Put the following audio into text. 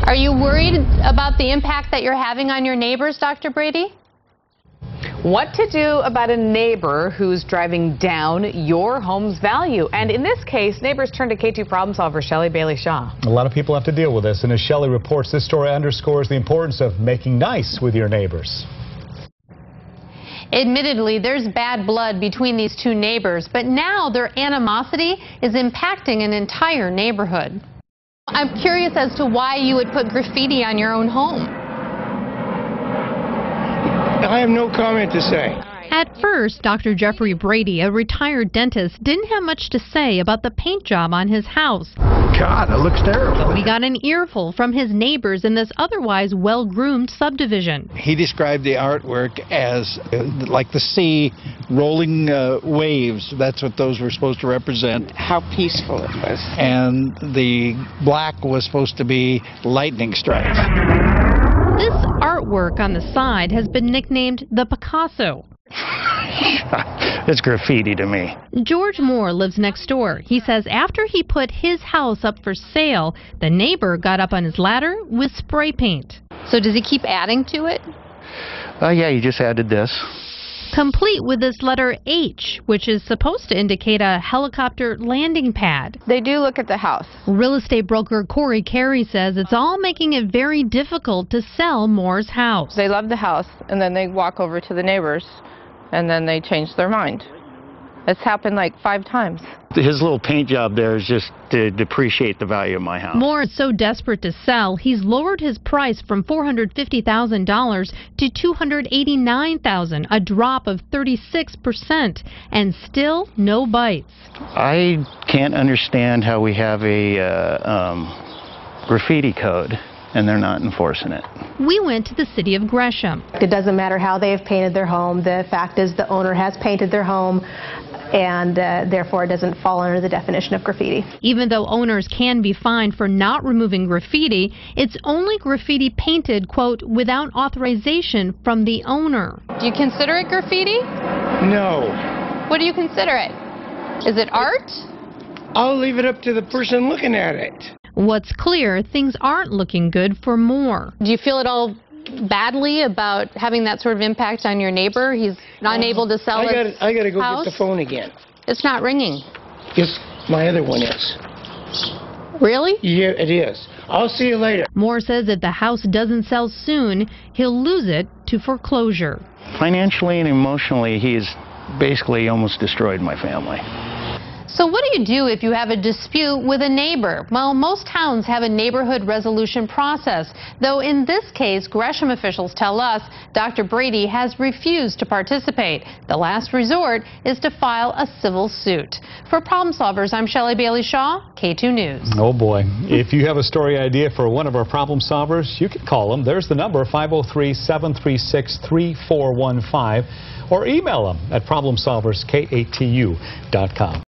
Are you worried about the impact that you're having on your neighbors, Dr. Brady? What to do about a neighbor who's driving down your home's value. And in this case, neighbors turn to KATU problem solver Shellie Bailey-Shah. A lot of people have to deal with this, and as Shellie reports, this story underscores the importance of making nice with your neighbors. Admittedly, there's bad blood between these two neighbors, but now their animosity is impacting an entire neighborhood. I'm curious as to why you would put graffiti on your own home. I have no comment to say. At first, Dr. Jeffrey Brady, a retired dentist, didn't have much to say about the paint job on his house. God, it looks terrible. But we got an earful from his neighbors in this otherwise well-groomed subdivision. He described the artwork as like the sea rolling waves. That's what those were supposed to represent. How peaceful it was. And the black was supposed to be lightning strikes. This artwork on the side has been nicknamed the Picasso. It's graffiti to me. George Moore lives next door. He says after he put his house up for sale, the neighbor got up on his ladder with spray paint. So does he keep adding to it? Yeah, you just added this. Complete with this letter H, which is supposed to indicate a helicopter landing pad. They do look at the house. Real estate broker Corey Carey says it's all making it very difficult to sell Moore's house. They love the house, and then they walk over to the neighbors, and then they change their mind. It's happened like 5 times. His little paint job there is just to depreciate the value of my house. Moore is so desperate to sell, he's lowered his price from $450,000 to $289,000, a drop of 36%, and still no bites. I can't understand how we have a graffiti code and they're not enforcing it. We went to the city of Gresham. It doesn't matter how they have painted their home. The fact is the owner has painted their home, and therefore it doesn't fall under the definition of graffiti. Even though owners can be fined for not removing graffiti, it's only graffiti painted, quote, without authorization from the owner. Do you consider it graffiti? No. What do you consider it? Is it art? I'll leave it up to the person looking at it. What's clear, things aren't looking good for Moore. Do you feel at all badly about having that sort of impact on your neighbor? He's not able to sell his I gotta go house? get the phone again. It's not ringing. Yes, my other one is. Really? Yeah, it is. I'll see you later. Moore says if the house doesn't sell soon, he'll lose it to foreclosure. Financially and emotionally, he's basically almost destroyed my family. So what do you do if you have a dispute with a neighbor? Well, most towns have a neighborhood resolution process, though in this case, Gresham officials tell us Dr. Brady has refused to participate. The last resort is to file a civil suit. For Problem Solvers, I'm Shellie Bailey-Shah, KATU News. Oh boy, if you have a story idea for one of our problem solvers, you can call them. There's the number, 503-736-3415, or email them at problemsolverskatu.com.